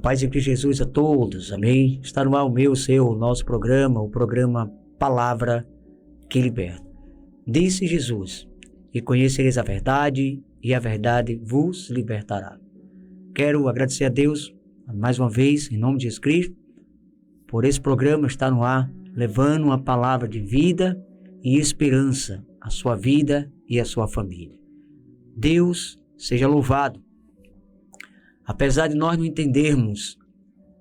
paz de Cristo Jesus a todos, amém? Está no ar o meu, o seu, o nosso programa, o programa Palavra que Liberta. Disse Jesus, e conhecereis a verdade, e a verdade vos libertará. Quero agradecer a Deus, mais uma vez, em nome de Jesus Cristo, por esse programa estar no ar, levando uma palavra de vida e esperança à sua vida e à sua família. Deus seja louvado. Apesar de nós não entendermos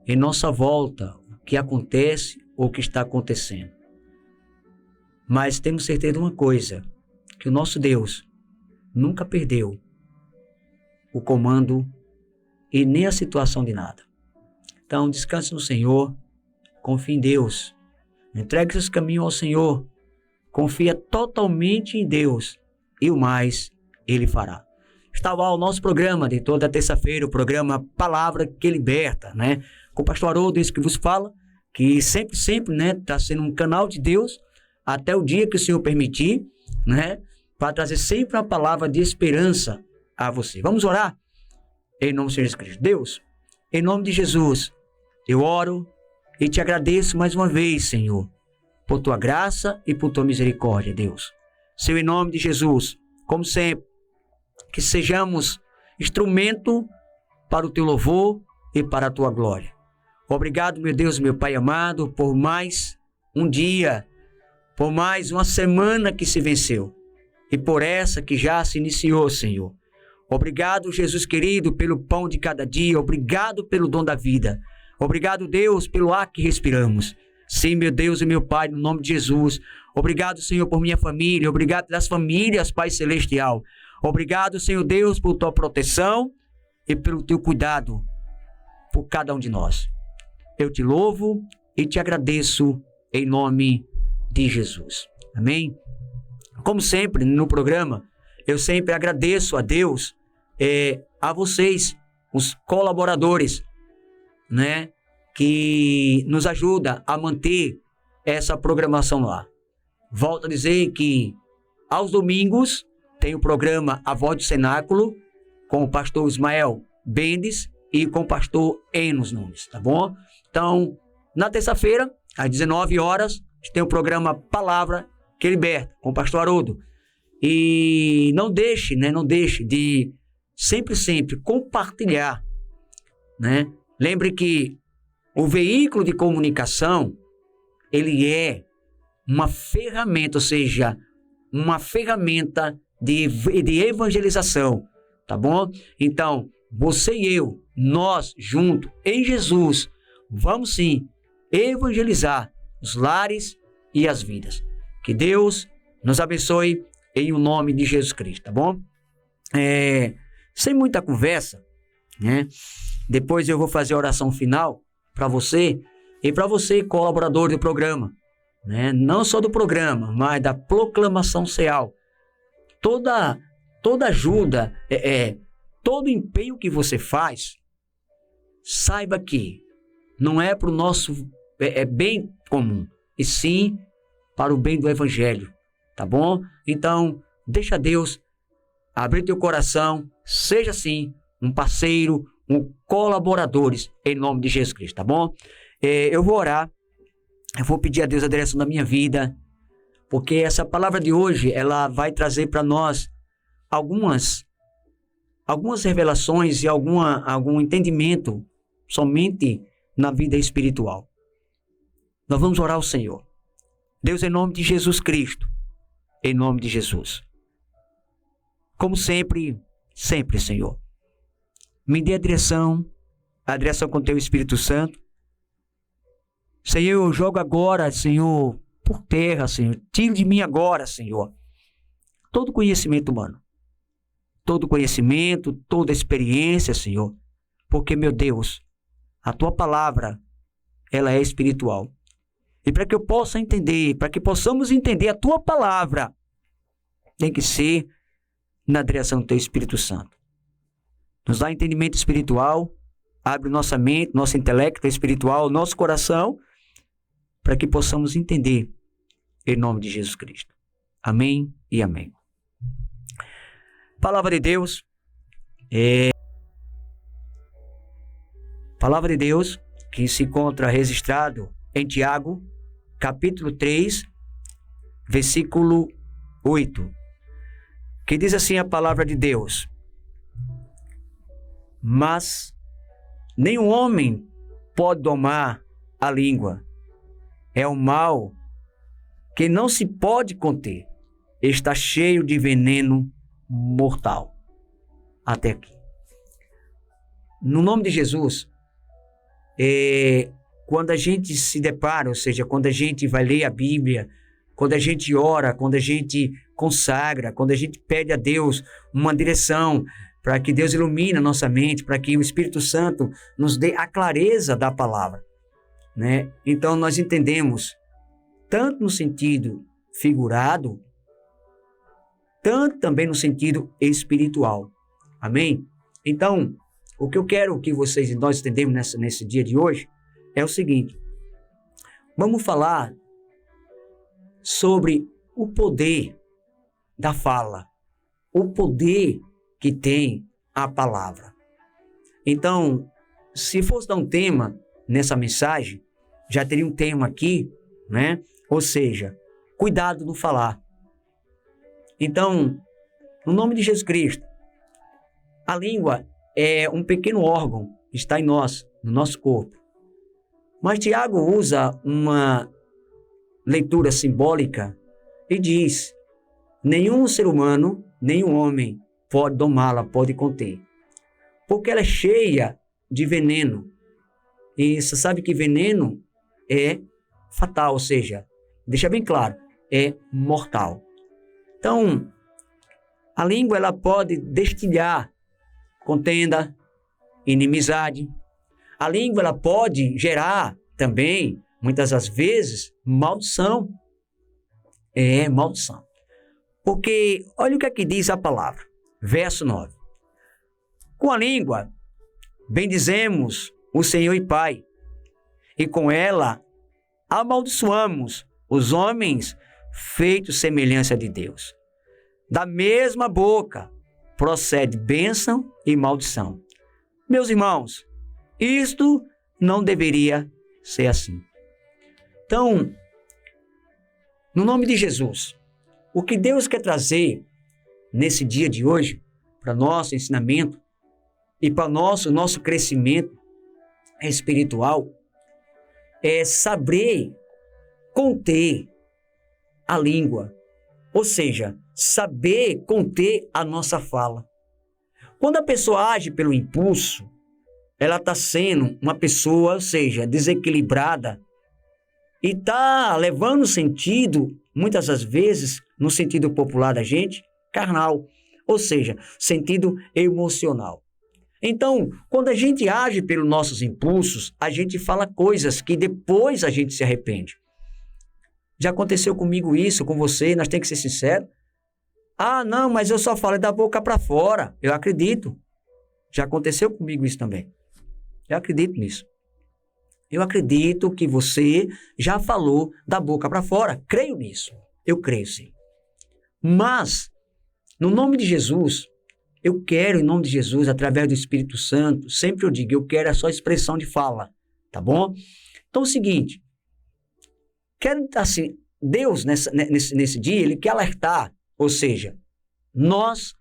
em nossa volta o que acontece ou o que está acontecendo, mas temos certeza de uma coisa, que o nosso Deus nunca perdeu o comando e nem a situação de nada. Então descanse no Senhor, confie em Deus, entregue seus caminhos ao Senhor, confia totalmente em Deus e o mais Ele fará. Está lá o nosso programa de toda terça-feira, o programa Palavra que Liberta, né? Com o pastor Haroldo, esse que vos fala, que sempre, né, está sendo um canal de Deus até o dia que o Senhor permitir, né? Para trazer sempre uma palavra de esperança a você. Vamos orar? Em nome de Jesus Cristo. Deus, em nome de Jesus, eu oro e te agradeço mais uma vez, Senhor, por tua graça e por tua misericórdia, Deus. Senhor, em nome de Jesus, como sempre, que sejamos instrumento para o teu louvor e para a tua glória. Obrigado, meu Deus, meu Pai amado, por mais um dia, por mais uma semana que se venceu e por essa que já se iniciou, Senhor. Obrigado, Jesus querido, pelo pão de cada dia. Obrigado pelo dom da vida. Obrigado, Deus, pelo ar que respiramos. Sim, meu Deus e meu Pai, no nome de Jesus. Obrigado, Senhor, por minha família. Obrigado pelas famílias, Pai Celestial. Obrigado, Senhor Deus, por tua proteção e pelo teu cuidado por cada um de nós. Eu te louvo e te agradeço em nome de Jesus. Amém? Como sempre no programa, eu sempre agradeço a Deus, a vocês, os colaboradores, né, que nos ajudam a manter essa programação lá. Volto a dizer que aos domingos tem o programa A Voz do Cenáculo com o pastor Ismael Bendes e com o pastor Enos Nunes, tá bom? Então, na terça-feira, às 19 horas, tem o programa Palavra que Liberta com o pastor Haroldo. E não deixe de sempre compartilhar, né? Lembre que o veículo de comunicação, ele é uma ferramenta, ou seja, uma ferramenta de evangelização, tá bom? Então, você e eu, nós juntos, em Jesus, vamos sim evangelizar os lares e as vidas. Que Deus nos abençoe em o nome de Jesus Cristo, tá bom? Sem muita conversa, né? Depois eu vou fazer a oração final para você e para você, colaborador do programa, né? Não só do programa, mas da proclamação ceal. Toda ajuda, todo empenho que você faz, saiba que não é para o nosso bem comum, e sim para o bem do Evangelho, tá bom? Então, deixa Deus abrir teu coração, seja assim um parceiro, um colaboradores, em nome de Jesus Cristo, tá bom? Eu vou orar, eu vou pedir a Deus a direção da minha vida, porque essa palavra de hoje, ela vai trazer para nós algumas revelações e algum entendimento somente na vida espiritual. Nós vamos orar ao Senhor. Deus, em nome de Jesus Cristo, em nome de Jesus. Como sempre, Senhor, me dê a direção com teu Espírito Santo. Senhor, eu jogo agora, Senhor, por terra, Senhor. Tire de mim agora, Senhor, todo conhecimento humano. Todo conhecimento, toda experiência, Senhor. Porque, meu Deus, a tua palavra, ela é espiritual. E para que eu possa entender, para que possamos entender a tua palavra, tem que ser na direção do teu Espírito Santo. Nos dá entendimento espiritual, abre nossa mente, nosso intelecto espiritual, nosso coração, para que possamos entender em nome de Jesus Cristo. Amém e amém. Palavra de Deus. Palavra de Deus que se encontra registrado em Tiago, capítulo 3, versículo 8, que diz assim a palavra de Deus: mas nenhum homem pode domar a língua. É um mal que não se pode conter. Está cheio de veneno mortal. Até aqui. No nome de Jesus, quando a gente se depara, ou seja, quando a gente vai ler a Bíblia, quando a gente ora, quando a gente consagra, quando a gente pede a Deus uma direção, para que Deus ilumine a nossa mente, para que o Espírito Santo nos dê a clareza da palavra, né? Então nós entendemos, tanto no sentido figurado, tanto também no sentido espiritual. Amém? Então, o que eu quero que vocês e nós entendemos nesse dia de hoje é o seguinte: vamos falar sobre o poder da fala, o poder que tem a palavra. Então, se fosse dar um tema nessa mensagem, já teria um tema aqui, né? Ou seja, cuidado no falar. Então, no nome de Jesus Cristo, a língua é um pequeno órgão que está em nós, no nosso corpo. Mas Tiago usa uma leitura simbólica e diz: nenhum ser humano, nenhum homem pode domá-la, pode conter. Porque ela é cheia de veneno. E você sabe que veneno é fatal, ou seja, deixa bem claro, é mortal. Então, a língua ela pode destilhar contenda, inimizade. A língua ela pode gerar também, muitas das vezes, maldição. Maldição. Porque olha o que aqui diz a palavra. Verso 9. Com a língua bendizemos o Senhor e Pai, e com ela amaldiçoamos os homens feitos semelhança de Deus. Da mesma boca procede bênção e maldição. Meus irmãos, isto não deveria ser assim. Então, no nome de Jesus, o que Deus quer trazer nesse dia de hoje, para nosso ensinamento e para nosso crescimento espiritual, é saber conter a língua, ou seja, saber conter a nossa fala. Quando a pessoa age pelo impulso, ela está sendo uma pessoa, ou seja, desequilibrada, e está levando sentido, muitas das vezes, no sentido popular da gente, carnal, ou seja, sentido emocional. Então, quando a gente age pelos nossos impulsos, a gente fala coisas que depois a gente se arrepende. Já aconteceu comigo isso, com você, nós temos que ser sinceros. Ah, não, mas eu só falo da boca para fora. Eu acredito. Já aconteceu comigo isso também. Eu acredito nisso. Eu acredito que você já falou da boca para fora. Creio nisso. Eu creio sim. Mas, no nome de Jesus, eu quero, em nome de Jesus, através do Espírito Santo, sempre eu digo, eu quero a sua expressão de fala. Tá bom? Então é o seguinte. Quero, assim, Deus, nesse dia, Ele quer alertar, ou seja, nós,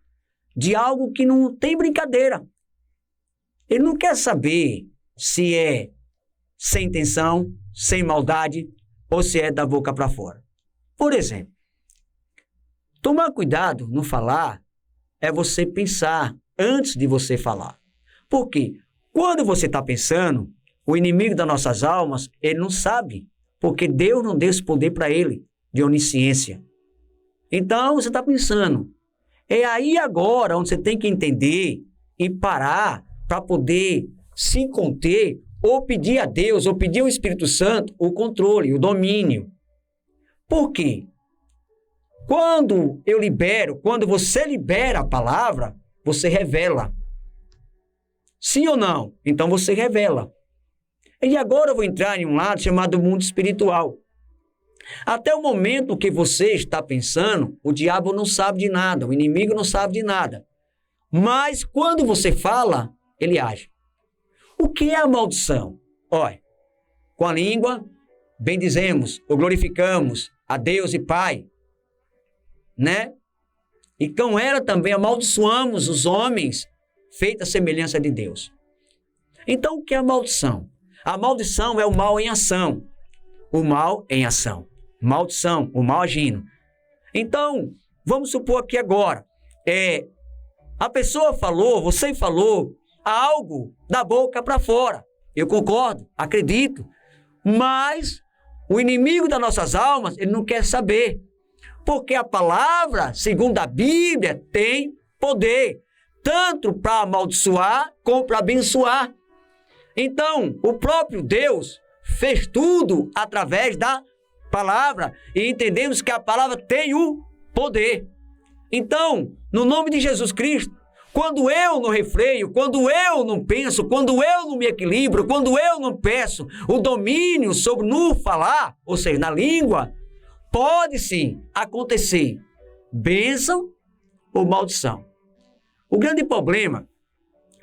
de algo que não tem brincadeira. Ele não quer saber se é sem intenção, sem maldade, ou se é da boca para fora. Por exemplo, tomar cuidado no falar é você pensar antes de você falar. Por quê? Quando você está pensando, o inimigo das nossas almas, ele não sabe, porque Deus não deu esse poder para ele, de onisciência. Então, você está pensando. É aí agora onde você tem que entender e parar para poder se conter ou pedir a Deus, ou pedir ao Espírito Santo o controle, o domínio. Por quê? Quando você libera a palavra, você revela. Sim ou não? Então você revela. E agora eu vou entrar em um lado chamado mundo espiritual. Até o momento que você está pensando, o diabo não sabe de nada, o inimigo não sabe de nada. Mas quando você fala, ele age. O que é a maldição? Olha, com a língua bendizemos ou glorificamos a Deus e Pai, né? E com ela também amaldiçoamos os homens, feita a semelhança de Deus. Então, o que é a maldição? A maldição é o mal em ação. O mal em ação. Maldição, o mal agindo. Então, vamos supor aqui agora, a pessoa falou, você falou algo da boca para fora. Eu concordo, acredito. Mas o inimigo das nossas almas, ele não quer saber. Porque a palavra, segundo a Bíblia, tem poder. Tanto para amaldiçoar, como para abençoar. Então, o próprio Deus fez tudo através da palavra. E entendemos que a palavra tem o poder. Então, no nome de Jesus Cristo, quando eu não refreio, quando eu não penso, quando eu não me equilibro, quando eu não peço o domínio sobre no falar, ou seja, na língua, pode sim acontecer bênção ou maldição. O grande problema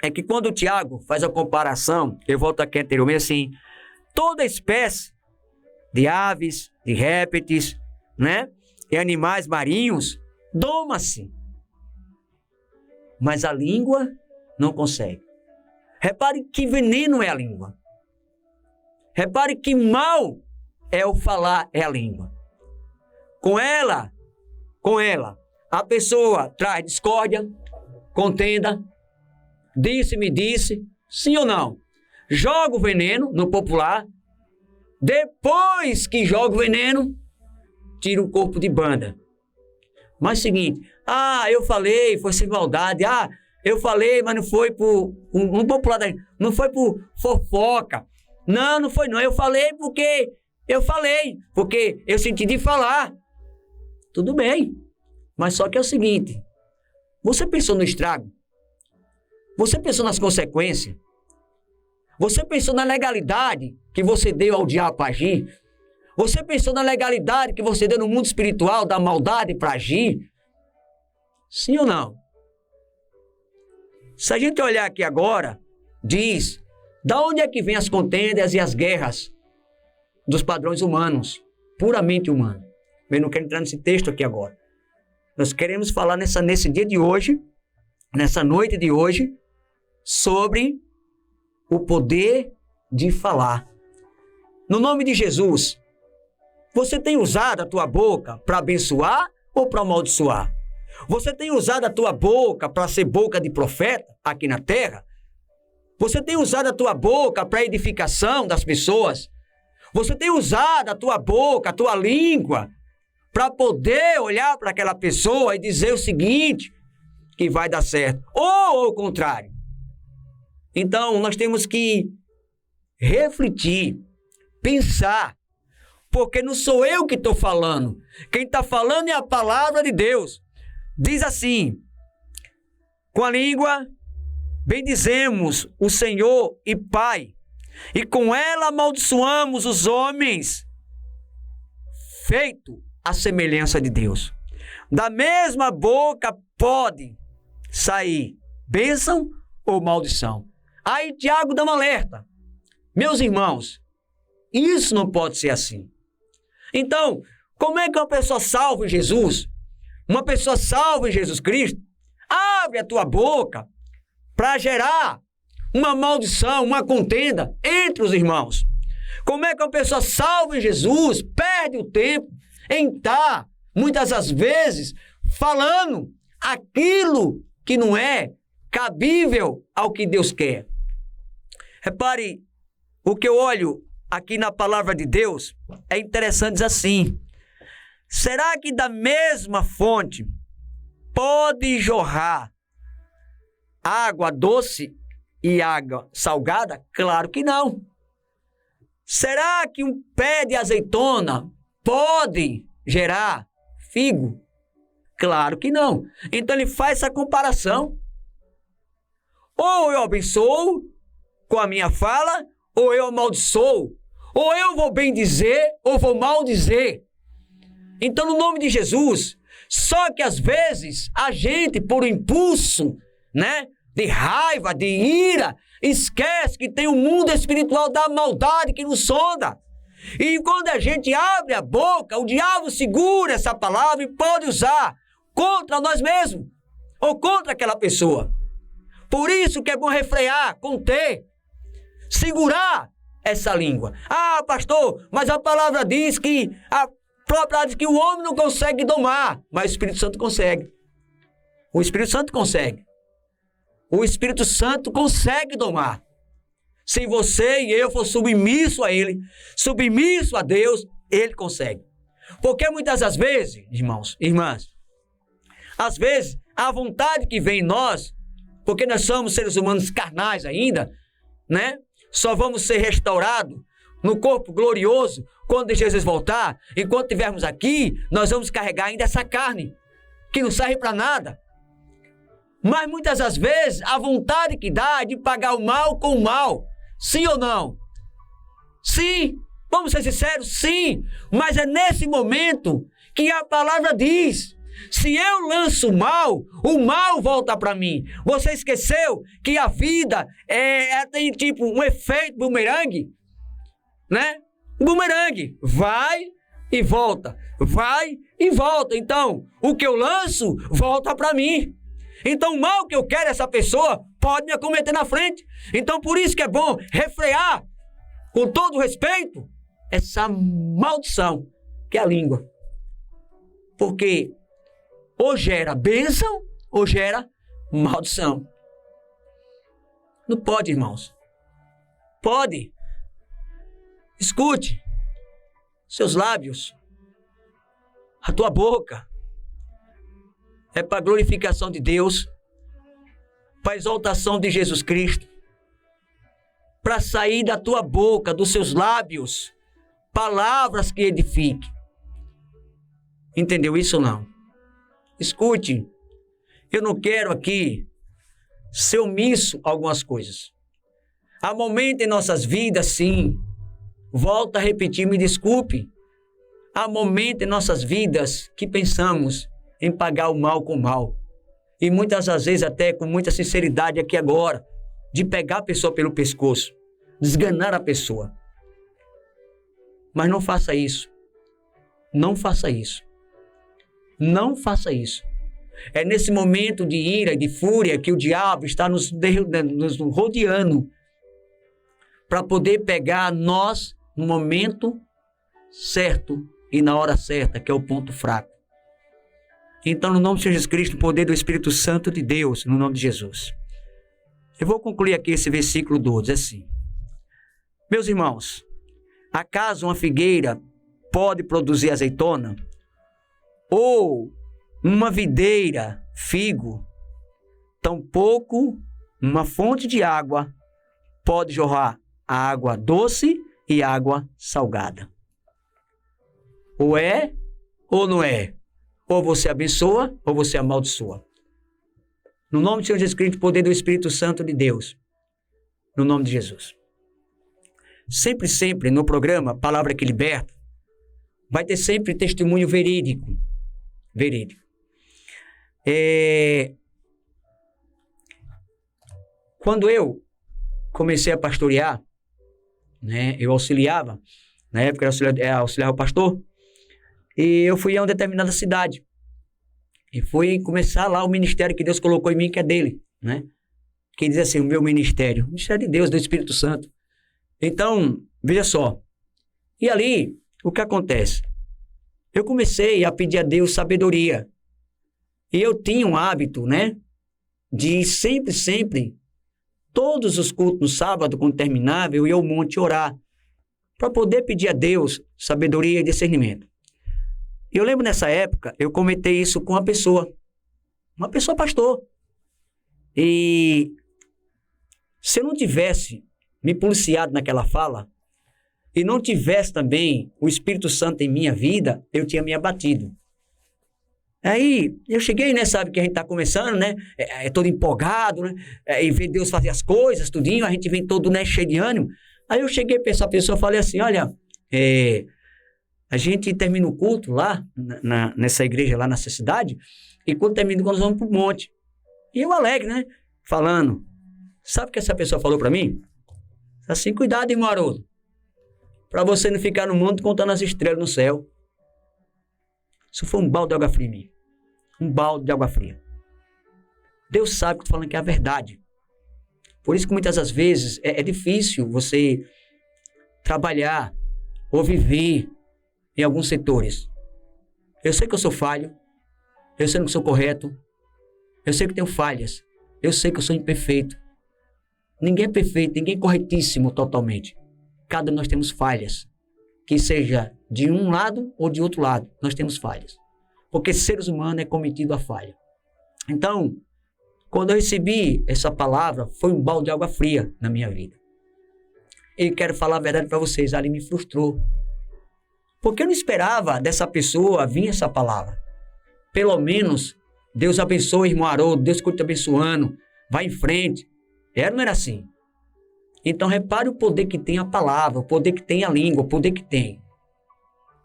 é que quando o Tiago faz a comparação, eu volto aqui anteriormente assim, toda espécie de aves, de répteis, né, e animais marinhos, doma-se. Mas a língua não consegue. Repare que veneno é a língua. Repare que mal é o falar, é a língua. Com ela, a pessoa traz discórdia, contenda, disse-me disse, sim ou não? Joga o veneno no popular, depois que joga o veneno, tira o corpo de banda. Mas seguinte, eu falei, foi sem maldade, eu falei, mas não foi por, um popular, não foi por fofoca, não foi não, eu falei porque eu senti de falar. Tudo bem, mas só que é o seguinte, você pensou no estrago? Você pensou nas consequências? Você pensou na legalidade que você deu ao diabo para agir? Você pensou na legalidade que você deu no mundo espiritual da maldade para agir? Sim ou não? Se a gente olhar aqui agora, diz, da onde é que vem as contendas e as guerras? Dos padrões humanos, puramente humanos. Eu não quero entrar nesse texto aqui agora. Nós queremos falar nesse dia de hoje, nessa noite de hoje, sobre o poder de falar. No nome de Jesus, você tem usado a tua boca para abençoar ou para amaldiçoar? Você tem usado a tua boca para ser boca de profeta aqui na terra? Você tem usado a tua boca para edificação das pessoas? Você tem usado a tua boca, a tua língua, para poder olhar para aquela pessoa e dizer o seguinte, que vai dar certo, ou ao contrário. Então, nós temos que refletir, pensar, porque não sou eu que estou falando. Quem está falando é a palavra de Deus. Diz assim, com a língua bendizemos o Senhor e Pai, e com ela amaldiçoamos os homens, feito a semelhança de Deus. Da mesma boca pode sair bênção ou maldição. Aí Tiago dá um alerta. Meus irmãos, isso não pode ser assim. Então, como é que uma pessoa salva em Jesus, uma pessoa salva em Jesus Cristo, abre a tua boca para gerar uma maldição, uma contenda entre os irmãos? Como é que uma pessoa salva em Jesus perde o tempo em estar, muitas das vezes, falando aquilo que não é cabível ao que Deus quer? Repare, o que eu olho aqui na palavra de Deus é interessante, diz assim, será que da mesma fonte pode jorrar água doce e água salgada? Claro que não. Será que um pé de azeitona pode gerar figo? Claro que não. Então ele faz essa comparação. Ou eu abençoo com a minha fala, ou eu amaldiçoo. Ou eu vou bem dizer, ou vou mal dizer. Então, no nome de Jesus, só que às vezes a gente, por impulso, né, de raiva, de ira, Esquece que tem o mundo espiritual da maldade que nos sonda. E quando a gente abre a boca, o diabo segura essa palavra e pode usar contra nós mesmos ou contra aquela pessoa. Por isso que é bom refrear, conter, segurar essa língua. Ah, pastor, mas a palavra diz que o homem não consegue domar, mas o Espírito Santo consegue. O Espírito Santo consegue. O Espírito Santo consegue domar. Se você e eu for submisso a Ele, submisso a Deus, Ele consegue. Porque muitas das vezes, irmãos, irmãs, às vezes a vontade que vem em nós, porque nós somos seres humanos carnais ainda, né? Só vamos ser restaurados no corpo glorioso quando Jesus voltar. Enquanto estivermos aqui, nós vamos carregar ainda essa carne, que não serve para nada. Mas muitas das vezes, a vontade que dá é de pagar o mal com o mal. Sim ou não? Sim. Vamos ser sinceros? Sim. Mas é nesse momento que a palavra diz: se eu lanço o mal volta para mim. Você esqueceu que a vida tem tipo um efeito bumerangue? Né? Bumerangue. Vai e volta. Vai e volta. Então, o que eu lanço volta para mim. Então, o mal que eu quero, essa pessoa pode me acometer na frente. Então, por isso que é bom refrear, com todo respeito, essa maldição, que é a língua. Porque ou gera bênção, ou gera maldição. Não pode, irmãos. Pode. Escute. Seus lábios, a tua boca, é para a glorificação de Deus, para a exaltação de Jesus Cristo, para sair da tua boca, dos seus lábios, palavras que edifiquem. Entendeu isso ou não? Escute, eu não quero aqui ser omisso a algumas coisas. Há momentos em nossas vidas, sim, volto a repetir, me desculpe, há momentos em nossas vidas que pensamos em pagar o mal com o mal. E muitas das vezes até com muita sinceridade aqui agora, de pegar a pessoa pelo pescoço, desganar a pessoa. Mas não faça isso. Não faça isso. Não faça isso. É nesse momento de ira e de fúria que o diabo está nos rodeando para poder pegar nós no momento certo e na hora certa, que é o ponto fraco. Então, no nome de Jesus Cristo, no poder do Espírito Santo de Deus, no nome de Jesus. Eu vou concluir aqui esse versículo 12, assim. Meus irmãos, acaso uma figueira pode produzir azeitona? Ou uma videira, figo? Tampouco uma fonte de água pode jorrar água doce e água salgada. Ou é, ou não é. Ou você abençoa, ou você amaldiçoa. No nome de Senhor Jesus Cristo, poder do Espírito Santo de Deus. No nome de Jesus. Sempre, sempre no programa Palavra que Liberta, vai ter sempre testemunho verídico. Verídico. Quando eu comecei a pastorear, né, eu auxiliava, na época eu auxiliava o pastor, e eu fui a uma determinada cidade. E fui começar lá o ministério que Deus colocou em mim, que é dele, né? Que diz assim, o meu ministério. O ministério de Deus, do Espírito Santo. Então, veja só. E ali, o que acontece? Eu comecei a pedir a Deus sabedoria. E eu tinha um hábito, né? De sempre, todos os cultos no sábado, quando terminava, eu ia ao monte orar. Para poder pedir a Deus sabedoria e discernimento. Eu lembro nessa época, eu comentei isso com uma pessoa pastor. E se eu não tivesse me policiado naquela fala, e não tivesse também o Espírito Santo em minha vida, eu tinha me abatido. Aí, eu cheguei, né, sabe, que a gente tá começando, né, todo empolgado, né, e ver Deus fazer as coisas, tudinho, a gente vem todo, né, cheio de ânimo. Aí eu cheguei para essa pessoa e falei assim, olha, a gente termina o culto lá, nessa igreja lá nessa cidade, e quando termina, nós vamos pro monte. E eu alegre, né? Falando. Sabe o que essa pessoa falou para mim? Assim, cuidado, irmão Haroldo, para você não ficar no mundo contando as estrelas no céu. Isso foi um balde de água fria em mim. Um balde de água fria. Deus sabe que eu estou falando que é a verdade. Por isso que muitas das vezes é difícil você trabalhar ou viver em alguns setores. Eu sei que eu sou falho. Eu sei que eu sou correto. Eu sei que tenho falhas. Eu sei que eu sou imperfeito. Ninguém é perfeito, ninguém é corretíssimo totalmente. Cada um nós temos falhas. Que seja de um lado ou de outro lado, nós temos falhas. Porque seres humanos é cometido a falha. Então, quando eu recebi essa palavra, foi um balde de água fria na minha vida. E quero falar a verdade para vocês, ali me frustrou. Porque eu não esperava dessa pessoa vir essa palavra. Pelo menos, Deus abençoe, irmão Haroldo, Deus continue te abençoando, vai em frente. Não era assim. Então, repare o poder que tem a palavra, o poder que tem a língua, o poder que tem.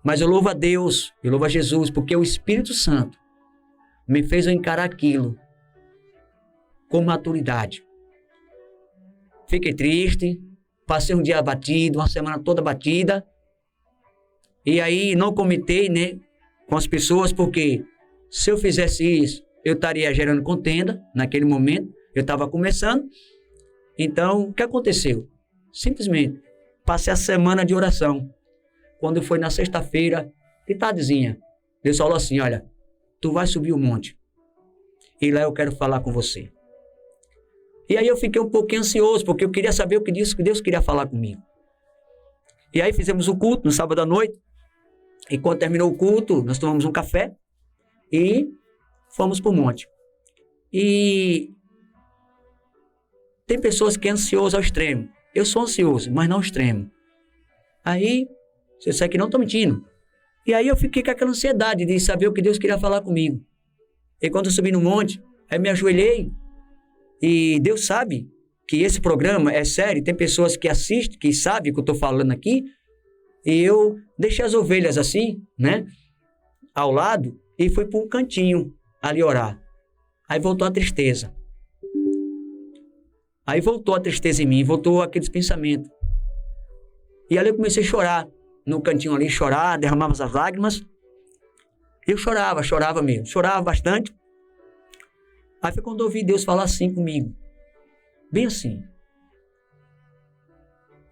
Mas eu louvo a Deus, eu louvo a Jesus, porque o Espírito Santo me fez eu encarar aquilo com maturidade. Fiquei triste, passei um dia abatido, uma semana toda abatida. E aí não comentei, né, com as pessoas, porque se eu fizesse isso, eu estaria gerando contenda naquele momento. Eu estava começando. Então, o que aconteceu? Simplesmente, passei a semana de oração. Quando foi na sexta-feira, de tardezinha, Deus falou assim, olha, tu vai subir o monte. E lá eu quero falar com você. E aí eu fiquei um pouquinho ansioso, porque eu queria saber o que Deus queria falar comigo. E aí fizemos o culto no sábado à noite. E quando terminou o culto, nós tomamos um café e fomos para o monte. E tem pessoas que é ansioso ao extremo. Eu sou ansioso, mas não ao extremo. Aí, você sabe que não estou mentindo. E aí eu fiquei com aquela ansiedade de saber o que Deus queria falar comigo. E quando eu subi no monte, aí me ajoelhei. E Deus sabe que esse programa é sério. Tem pessoas que assistem, que sabem o que eu estou falando aqui. E eu deixei as ovelhas assim, né? Ao lado. E fui para um cantinho ali orar. Aí voltou a tristeza. Aí voltou a tristeza em mim. Voltou aqueles pensamentos. E ali eu comecei a chorar. No cantinho ali, chorar, derramava as lágrimas. Eu chorava mesmo. Chorava bastante. Aí foi quando eu ouvi Deus falar assim comigo. Bem assim.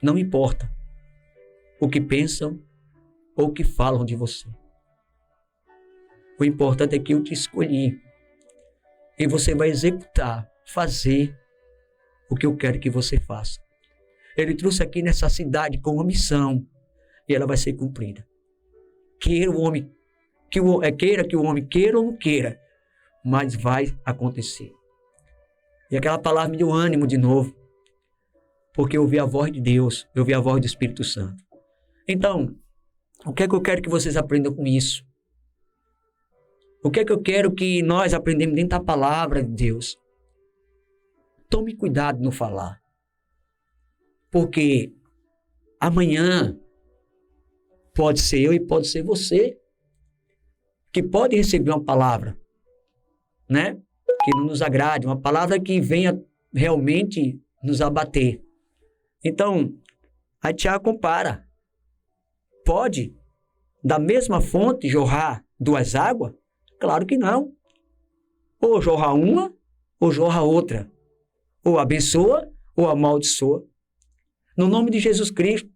Não importa o que pensam ou o que falam de você. O importante é que eu te escolhi. E você vai executar, fazer o que eu quero que você faça. Ele trouxe aqui nessa cidade com uma missão. E ela vai ser cumprida. Queira o homem que o homem queira ou não queira. Mas vai acontecer. E aquela palavra me deu ânimo de novo. Porque eu ouvi a voz de Deus. Eu ouvi a voz do Espírito Santo. Então, o que é que eu quero que vocês aprendam com isso? O que é que eu quero que nós aprendamos dentro da palavra de Deus? Tome cuidado no falar. Porque amanhã pode ser eu e pode ser você que pode receber uma palavra, né? Que não nos agrade, uma palavra que venha realmente nos abater. Então, a Tiago compara. Pode, da mesma fonte, jorrar duas águas? Claro que não. Ou jorra uma, ou jorra outra. Ou abençoa, ou amaldiçoa. No nome de Jesus Cristo,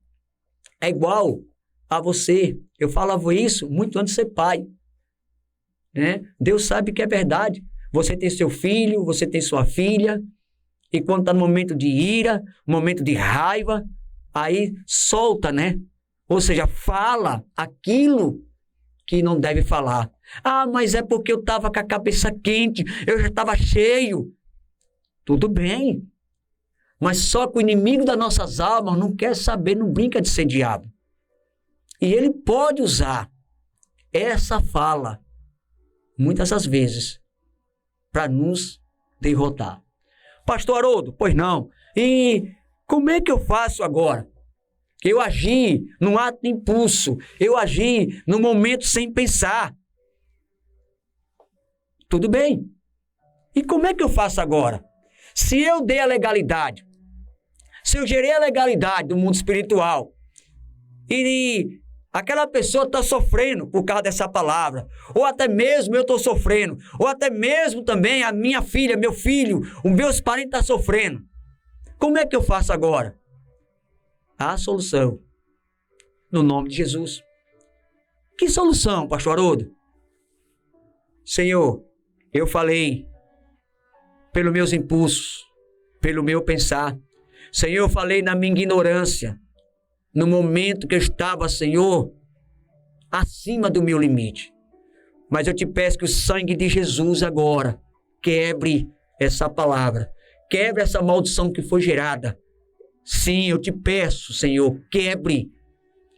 é igual a você. Eu falava isso muito antes de ser pai. Né? Deus sabe que é verdade. Você tem seu filho, você tem sua filha, e quando está no momento de ira, momento de raiva, aí solta, né? Ou seja, fala aquilo que não deve falar. Ah, mas é porque eu estava com a cabeça quente, eu já estava cheio. Tudo bem. Mas só que o inimigo das nossas almas não quer saber, não brinca de ser diabo. E ele pode usar essa fala, muitas das vezes, para nos derrotar. Pastor Haroldo, pois não. E como é que eu faço agora? Eu agi num ato de impulso. Eu agi num momento sem pensar. Tudo bem. E como é que eu faço agora? Se eu dei a legalidade, se eu gerei a legalidade do mundo espiritual e aquela pessoa está sofrendo por causa dessa palavra, ou até mesmo eu estou sofrendo, ou até mesmo também a minha filha, meu filho, os meus parentes estão sofrendo, como é que eu faço agora? Há solução, no nome de Jesus. Que solução, pastor Haroldo? Senhor, eu falei pelos meus impulsos, pelo meu pensar. Senhor, eu falei na minha ignorância, no momento que eu estava, Senhor, acima do meu limite. Mas eu te peço que o sangue de Jesus agora quebre essa palavra, quebre essa maldição que foi gerada. Sim, eu te peço, Senhor, quebre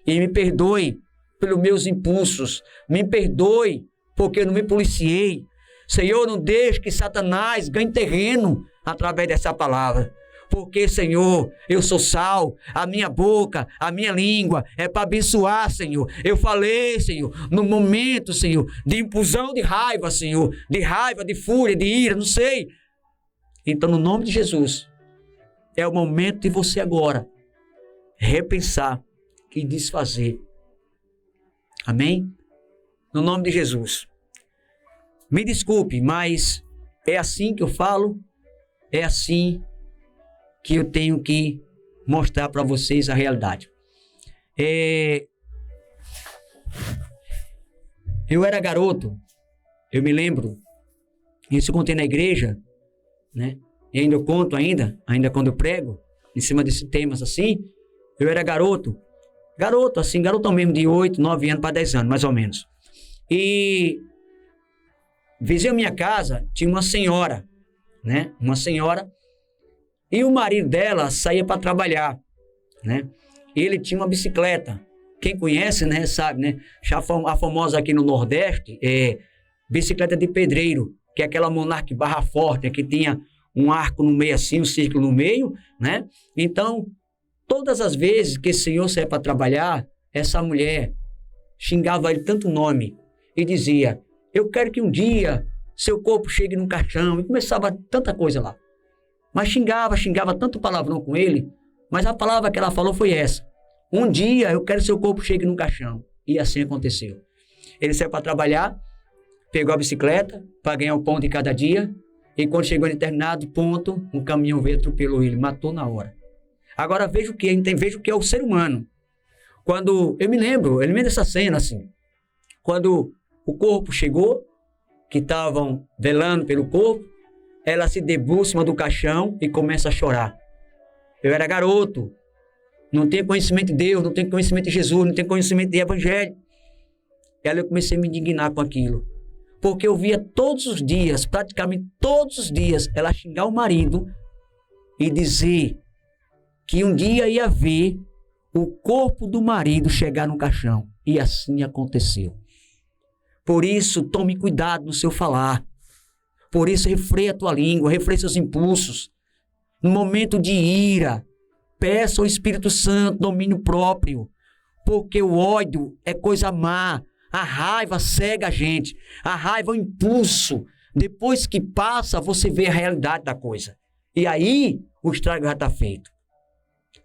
e me perdoe pelos meus impulsos, me perdoe porque eu não me policiei. Senhor, não deixe que Satanás ganhe terreno através dessa palavra. Porque, Senhor, eu sou sal, a minha boca, a minha língua é para abençoar, Senhor. Eu falei, Senhor, no momento, Senhor, de impulsão de raiva, Senhor, de fúria, de ira, não sei. Então, no nome de Jesus, é o momento de você agora repensar e desfazer. Amém? No nome de Jesus. Me desculpe, mas é assim que eu falo, é assim que eu tenho que mostrar para vocês a realidade. Eu era garoto, eu me lembro, isso eu contei na igreja, né? E ainda eu conto ainda quando eu prego, em cima desses temas assim. Eu era garoto assim, garotão mesmo de 8, 9 anos para 10 anos, mais ou menos. E vizinho à minha casa tinha uma senhora, né? Uma senhora, e o marido dela saía para trabalhar, né? Ele tinha uma bicicleta. Quem conhece, né, sabe, né? A famosa aqui no Nordeste é bicicleta de pedreiro, que é aquela Monarch barra forte, que tinha um arco no meio assim, um círculo no meio, né? Então, todas as vezes que esse senhor saía para trabalhar, essa mulher xingava ele tanto nome e dizia: eu quero que um dia seu corpo chegue num caixão, e começava tanta coisa lá. Mas xingava tanto palavrão com ele, mas a palavra que ela falou foi essa: um dia eu quero que seu corpo chegue num caixão. E assim aconteceu. Ele saiu para trabalhar, pegou a bicicleta para ganhar o pão de cada dia, e quando chegou em determinado ponto, um caminhão veio, atropelou ele, matou na hora. Agora veja o que é o ser humano. Quando eu me lembro dessa cena assim, quando o corpo chegou, que estavam velando pelo corpo, ela se debruça em cima do caixão e começa a chorar. Eu era garoto, não tenho conhecimento de Deus, não tenho conhecimento de Jesus, não tenho conhecimento de Evangelho. Eu comecei a me indignar com aquilo, porque eu via todos os dias, praticamente todos os dias, ela xingar o marido e dizer que um dia ia ver o corpo do marido chegar no caixão. E assim aconteceu. Por isso, tome cuidado no seu falar. Por isso, refreia a tua língua, refreia seus impulsos. No momento de ira, peça ao Espírito Santo domínio próprio. Porque o ódio é coisa má. A raiva cega a gente. A raiva é um impulso. Depois que passa, você vê a realidade da coisa. E aí, o estrago já está feito.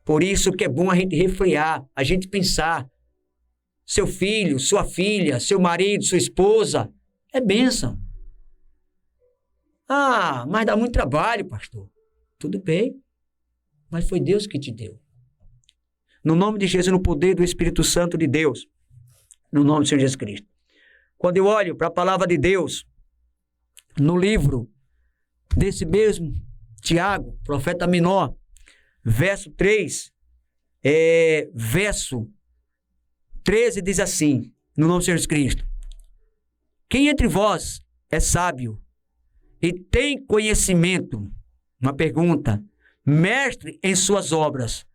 Por isso que é bom a gente refrear, a gente pensar. Seu filho, sua filha, seu marido, sua esposa, é bênção. Ah, mas dá muito trabalho, pastor. Tudo bem, mas foi Deus que te deu. No nome de Jesus, no poder do Espírito Santo de Deus, no nome do Senhor Jesus Cristo. Quando eu olho para a palavra de Deus, no livro desse mesmo Tiago, profeta menor, verso 3, verso 13 diz assim, no nome do Senhor Jesus Cristo: quem entre vós é sábio e tem conhecimento, uma pergunta, mestre em suas obras,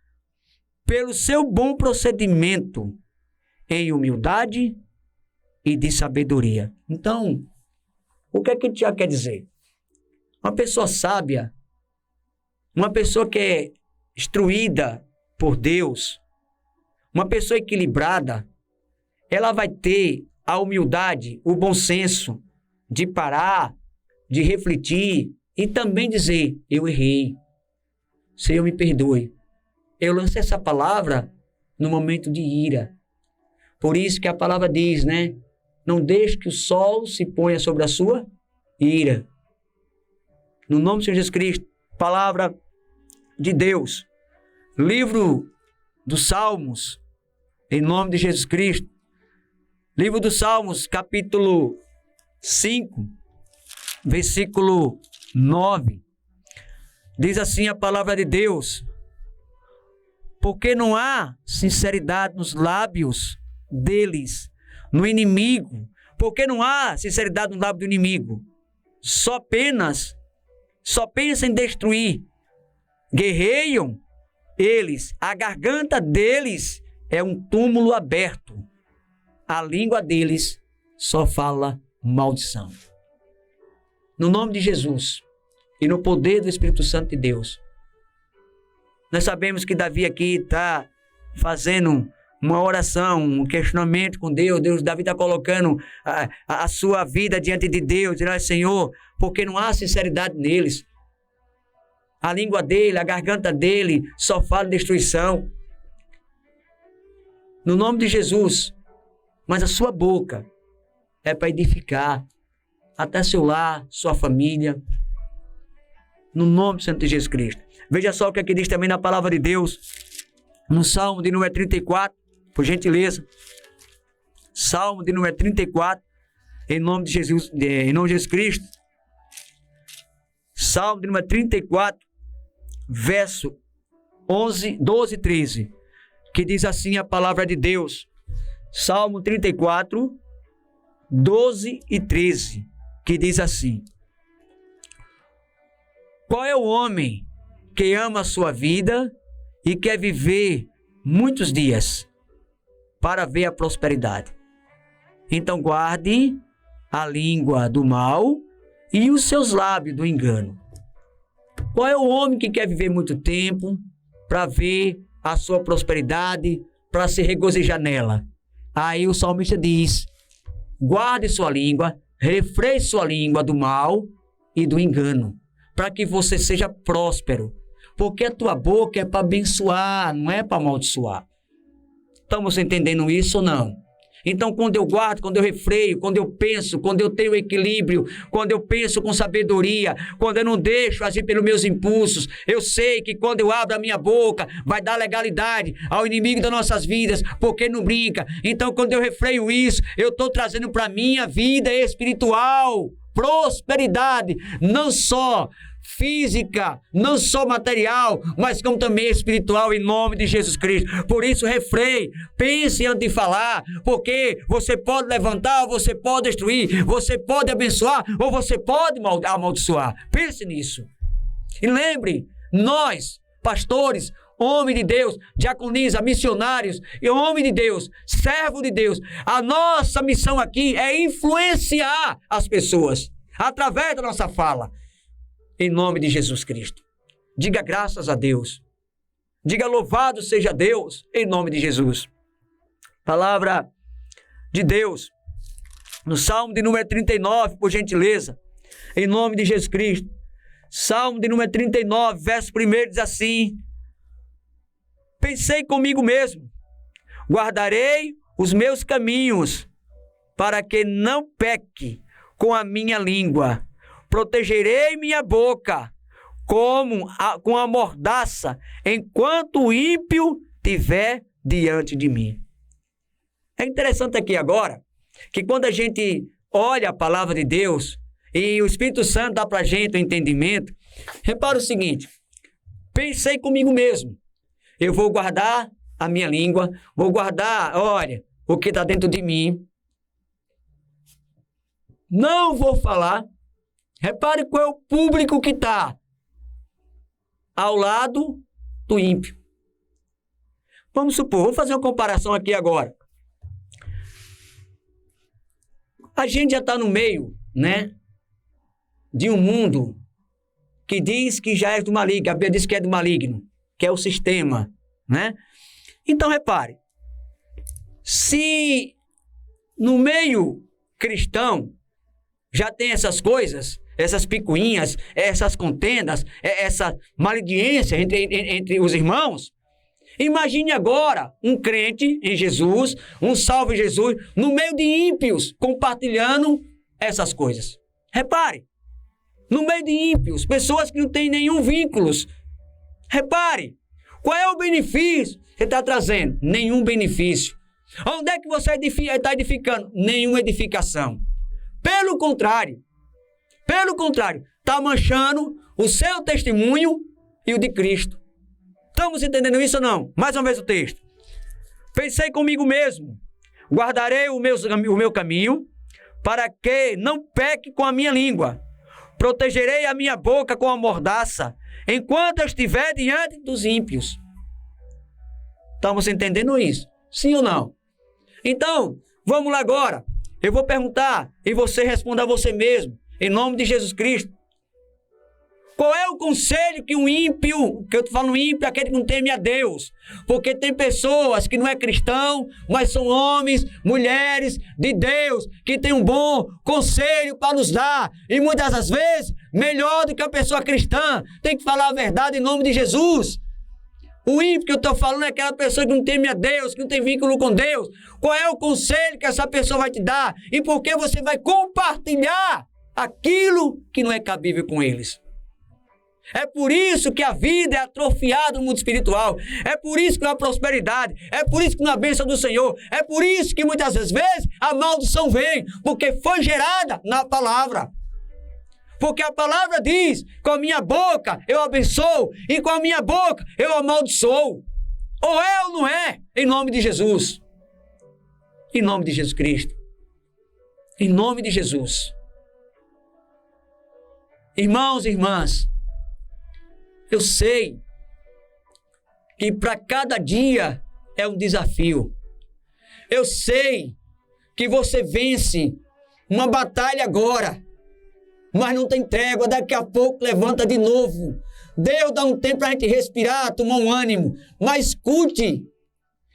pelo seu bom procedimento, em humildade e de sabedoria. Então, o que é que Tiago quer dizer? Uma pessoa sábia, uma pessoa que é instruída por Deus, uma pessoa equilibrada, ela vai ter a humildade, o bom senso de parar, de refletir, e também dizer: eu errei, Senhor, me perdoe. Eu lancei essa palavra no momento de ira. Por isso que a palavra diz, né? Não deixe que o sol se ponha sobre a sua ira. No nome do Senhor Jesus Cristo, palavra de Deus. Livro dos Salmos, em nome de Jesus Cristo. Livro dos Salmos, capítulo 5, versículo 9. Diz assim a palavra de Deus: porque não há sinceridade nos lábios deles, no inimigo. Porque não há sinceridade no lábio do inimigo. Só pensa em destruir. Guerreiam eles, a garganta deles é um túmulo aberto. A língua deles só fala maldição. No nome de Jesus e no poder do Espírito Santo de Deus, nós sabemos que Davi aqui está fazendo uma oração, um questionamento com Deus. Davi está colocando a sua vida diante de Deus, dizendo: Senhor, porque não há sinceridade neles. A língua dele, a garganta dele só fala destruição. No nome de Jesus. Mas a sua boca é para edificar até seu lar, sua família. No nome do Santo de Jesus Cristo. Veja só o que aqui diz também na palavra de Deus. No Salmo de número 34, por gentileza. Salmo de número 34, em nome de Jesus, em nome de Jesus Cristo. Salmo de número 34, verso 11, 12 e 13, que diz assim a palavra de Deus. Salmo 34, 12 e 13, que diz assim: qual é o homem que ama a sua vida e quer viver muitos dias para ver a prosperidade? Então guarde a língua do mal e os seus lábios do engano. Qual é o homem que quer viver muito tempo para ver a sua prosperidade, para se regozijar nela? Aí o salmista diz: guarde sua língua, refreie sua língua do mal e do engano, para que você seja próspero. Porque a tua boca é para abençoar, não é para amaldiçoar. Estamos entendendo isso ou não? Então, quando eu guardo, quando eu refreio, quando eu penso, quando eu tenho equilíbrio, quando eu penso com sabedoria, quando eu não deixo agir pelos meus impulsos, eu sei que quando eu abro a minha boca, vai dar legalidade ao inimigo das nossas vidas, porque não brinca. Então, quando eu refreio isso, eu estou trazendo para a minha vida espiritual prosperidade, não só física, não só material, mas como também espiritual, em nome de Jesus Cristo. Por isso, refreie, pense antes de falar, porque você pode levantar, ou você pode destruir, você pode abençoar, ou você pode amaldiçoar. Pense nisso. E lembre, nós, pastores, homem de Deus, diaconisa, missionários e homem de Deus, servo de Deus, a nossa missão aqui é influenciar as pessoas através da nossa fala. Em nome de Jesus Cristo. Diga graças a Deus. Diga louvado seja Deus, em nome de Jesus. Palavra de Deus. No Salmo de número 39, por gentileza. Em nome de Jesus Cristo. Salmo de número 39, verso 1 diz assim: pensei comigo mesmo, guardarei os meus caminhos, para que não peque com a minha língua. Protegerei minha boca com a mordaça, enquanto o ímpio estiver diante de mim. É interessante aqui agora, que quando a gente olha a palavra de Deus, e o Espírito Santo dá para a gente o entendimento, repara o seguinte: pensei comigo mesmo, eu vou guardar a minha língua, vou guardar, olha, o que está dentro de mim, não vou falar. Repare qual é o público que está ao lado do ímpio. Vamos supor, vamos fazer uma comparação aqui agora. A gente já está no meio, né, de um mundo que diz que já é do maligno, a Bíblia diz que é do maligno, que é o sistema, né? Então, repare, se no meio cristão já tem essas coisas, essas picuinhas, essas contendas, essa malediência entre os irmãos. Imagine agora um crente em Jesus, um salvo em Jesus, no meio de ímpios, compartilhando essas coisas. Repare, no meio de ímpios, pessoas que não têm nenhum vínculo. Repare, qual é o benefício que você está trazendo? Nenhum benefício. Onde é que você está edificando? Nenhuma edificação. Pelo contrário, está manchando o seu testemunho e o de Cristo. Estamos entendendo isso ou não? Mais uma vez o texto. Pensei comigo mesmo, guardarei o meu caminho, para que não peque com a minha língua. Protegerei a minha boca com a mordaça, enquanto eu estiver diante dos ímpios. Estamos entendendo isso? Sim ou não? Então, vamos lá agora. Eu vou perguntar e você responda a você mesmo, em nome de Jesus Cristo. Qual é o conselho que um ímpio, que eu falo ímpio, aquele que não teme a Deus? Porque tem pessoas que não é cristão, mas são homens, mulheres de Deus, que tem um bom conselho para nos dar. E muitas das vezes, melhor do que a pessoa cristã, tem que falar a verdade em nome de Jesus. O ímpio que eu estou falando é aquela pessoa que não teme a Deus, que não tem vínculo com Deus. Qual é o conselho que essa pessoa vai te dar? E por que você vai compartilhar aquilo que não é cabível com eles? É por isso que a vida é atrofiada no mundo espiritual. É por isso que não há prosperidade. É por isso que não há bênção do Senhor. É por isso que muitas vezes a maldição vem, porque foi gerada na palavra. Porque a palavra diz, com a minha boca eu abençoo e com a minha boca eu amaldiçoo. Ou é ou não é? Em nome de Jesus. Em nome de Jesus Cristo. Em nome de Jesus. Irmãos e irmãs, eu sei que para cada dia é um desafio. Eu sei que você vence uma batalha agora, mas não tem trégua, daqui a pouco levanta de novo. Deus dá um tempo para a gente respirar, tomar um ânimo, mas escute.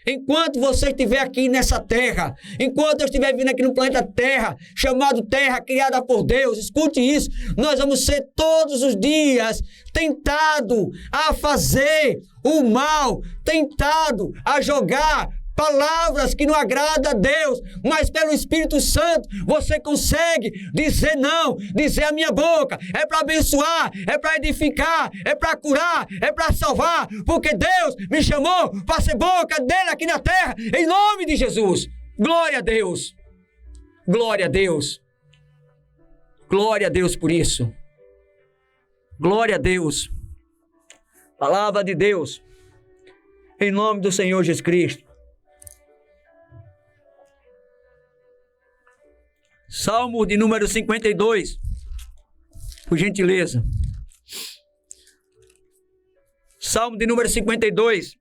Enquanto você estiver aqui nessa terra, enquanto eu estiver vindo aqui no planeta Terra, chamado Terra, criada por Deus, escute isso, nós vamos ser todos os dias tentado a fazer o mal, tentado a jogar palavras que não agradam a Deus, mas pelo Espírito Santo você consegue dizer não, dizer a minha boca é para abençoar, é para edificar, é para curar, é para salvar, porque Deus me chamou para ser boca dele aqui na terra, em nome de Jesus. Glória a Deus, glória a Deus, glória a Deus por isso, glória a Deus. Palavra de Deus, em nome do Senhor Jesus Cristo. Salmo de número 52, por gentileza. Salmo de número 52,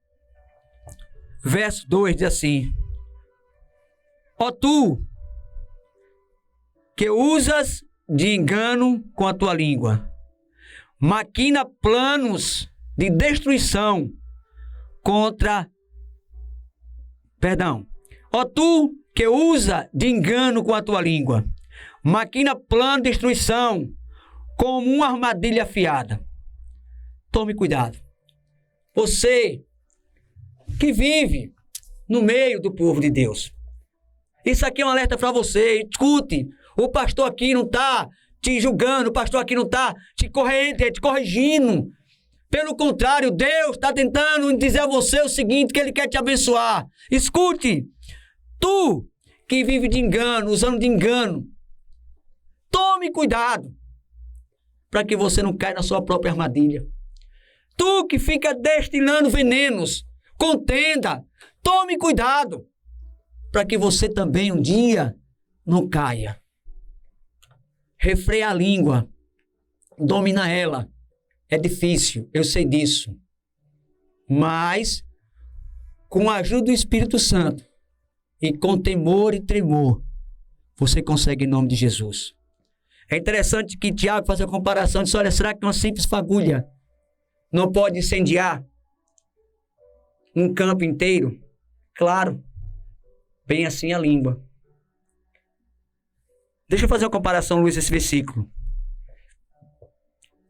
verso 2, diz assim: Ó tu, que usas de engano com a tua língua, maquina planos de destruição contra... Ó tu, que usa de engano com a tua língua, maquina plano de destruição, como uma armadilha afiada. Tome cuidado. Você que vive no meio do povo de Deus. Isso aqui é um alerta para você. Escute, o pastor aqui não está te julgando, o pastor aqui não está te corrigindo. Pelo contrário, Deus está tentando dizer a você o seguinte, que Ele quer te abençoar. Escute. Tu que vive de engano, usando de engano, tome cuidado para que você não caia na sua própria armadilha. Tu que fica destilando venenos, contenda, tome cuidado para que você também um dia não caia. Refreia a língua, domina ela. É difícil, eu sei disso. Mas, com a ajuda do Espírito Santo, e com temor e tremor, você consegue em nome de Jesus. É interessante que Tiago faz a comparação, diz, olha, será que uma simples fagulha não pode incendiar um campo inteiro? Claro, bem assim a língua. Deixa eu fazer uma comparação, Luiz, esse versículo.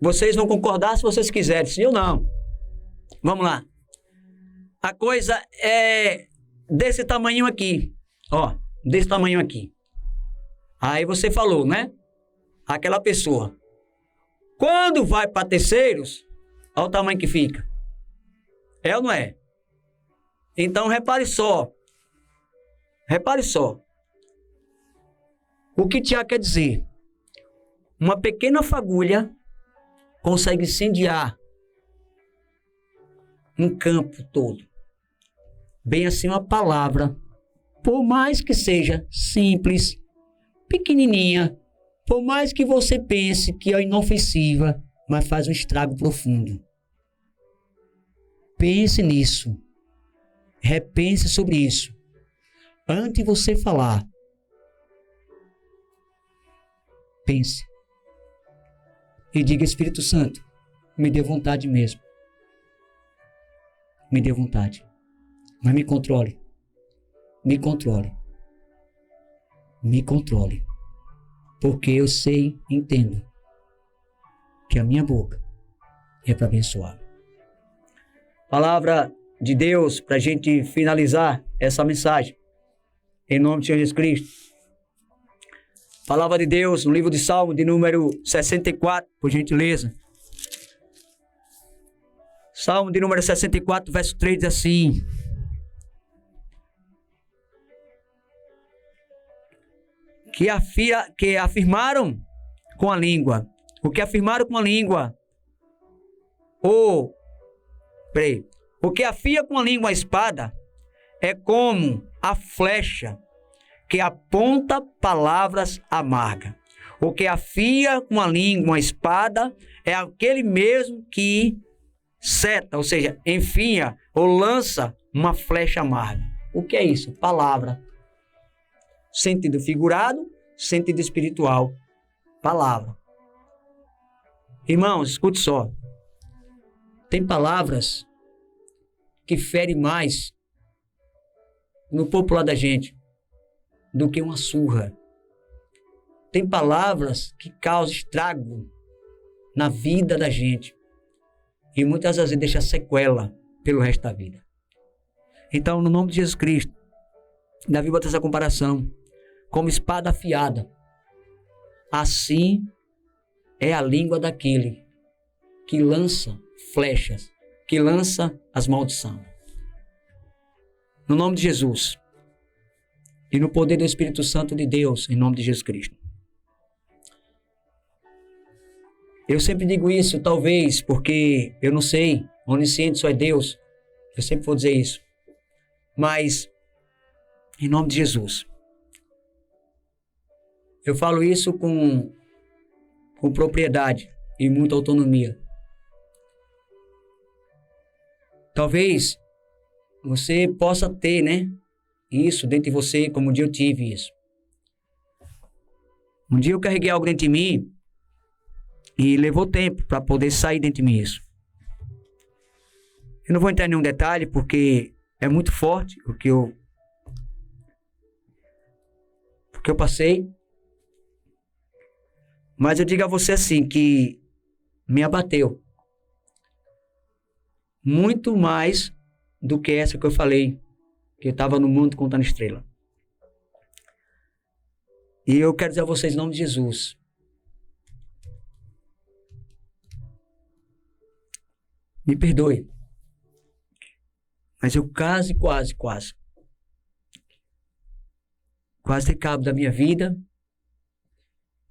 Vocês vão concordar se vocês quiserem, sim ou não. Vamos lá. A coisa é desse tamanho aqui. Ó, desse tamanho aqui. Aí você falou, né? Aquela pessoa. Quando vai para terceiros, olha o tamanho que fica. É ou não é? Então repare só. Repare só. O que Tiago quer dizer? Uma pequena fagulha consegue incendiar um campo todo. Bem assim uma palavra, por mais que seja simples, pequenininha, por mais que você pense que é inofensiva, mas faz um estrago profundo. Pense nisso. Repense sobre isso. Antes de você falar, pense. E diga, Espírito Santo, me dê vontade mesmo. Me dê vontade. Mas me controle. Me controle. Me controle. Porque eu sei, entendo, que a minha boca é para abençoar. Palavra de Deus para a gente finalizar essa mensagem. Em nome de Jesus Cristo. Palavra de Deus no livro de Salmo de número 64, por gentileza. Salmo de número 64, verso 3 diz assim: que afirmaram com a língua. O que afirmaram com a língua? O que afia com a língua a espada é como a flecha que aponta palavras amargas. O que afia com a língua a espada é aquele mesmo que seta, ou seja, enfia ou lança uma flecha amarga. O que é isso? Palavra. Sentido figurado, sentido espiritual. Palavra. Irmãos, escute só. Tem palavras que ferem mais no popular da gente do que uma surra. Tem palavras que causam estrago na vida da gente. E muitas vezes deixa sequela pelo resto da vida. Então, no nome de Jesus Cristo, Davi bota essa comparação. Como espada afiada, assim é a língua daquele que lança flechas, que lança as maldições. No nome de Jesus e no poder do Espírito Santo de Deus, em nome de Jesus Cristo. Eu sempre digo isso, talvez, porque eu não sei, onisciente só é Deus. Eu sempre vou dizer isso. Mas, em nome de Jesus, eu falo isso com propriedade e muita autonomia. Talvez você possa ter, né, isso dentro de você, como um dia eu tive isso. Um dia eu carreguei algo dentro de mim e levou tempo para poder sair dentro de mim isso. Eu não vou entrar em nenhum detalhe porque é muito forte o que eu passei. Mas eu digo a você assim, que me abateu muito mais do que essa que eu falei, que eu estava no mundo contando estrela. E eu quero dizer a vocês em nome de Jesus, me perdoe, mas eu quase dei cabo da minha vida,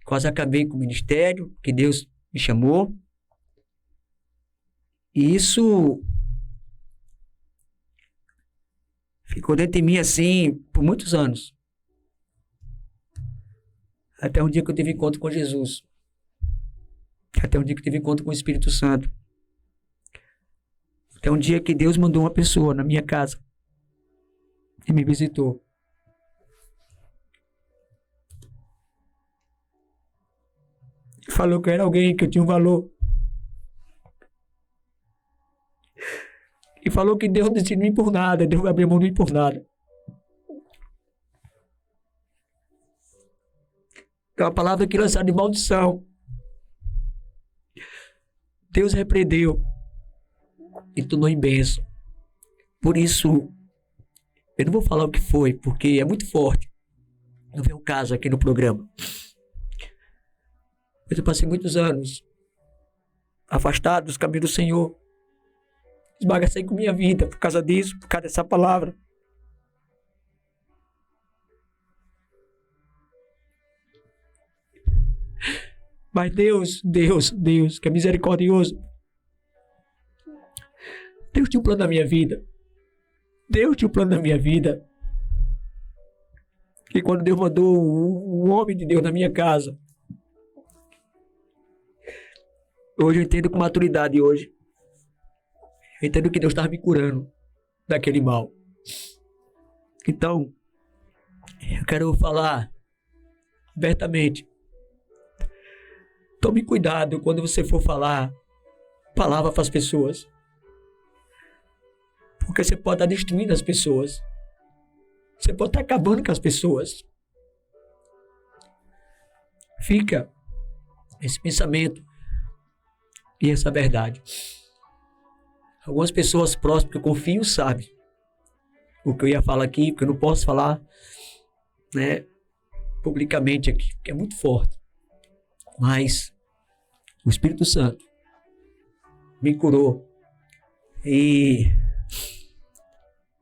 quase acabei com o ministério que Deus me chamou. E isso ficou dentro de mim assim por muitos anos. Até um dia que eu tive encontro com Jesus. Até um dia que eu tive encontro com o Espírito Santo. Até um dia que Deus mandou uma pessoa na minha casa e me visitou. Falou que eu era alguém, que eu tinha um valor. E falou que Deus não decidiu mim por nada, Deus abriu mão de mim por nada. É uma palavra que lançaram de maldição. Deus repreendeu e tornou em bênção. Por isso, eu não vou falar o que foi, porque é muito forte. Não vem o caso aqui no programa. Mas eu passei muitos anos afastado dos caminhos do Senhor. Esbagacei com minha vida por causa disso, por causa dessa palavra. Mas Deus, que é misericordioso, Deus tinha um plano na minha vida. Deus tinha um plano na minha vida. E quando Deus mandou um homem de Deus na minha casa, hoje eu entendo com maturidade hoje. Eu entendo que Deus estava me curando daquele mal. Então, eu quero falar abertamente. Tome cuidado quando você for falar palavra para as pessoas. Porque você pode estar destruindo as pessoas. Você pode estar acabando com as pessoas. Fica esse pensamento e essa verdade. Algumas pessoas próximas que eu confio sabem o que eu ia falar aqui, porque eu não posso falar, né, publicamente aqui, porque é muito forte. Mas o Espírito Santo me curou e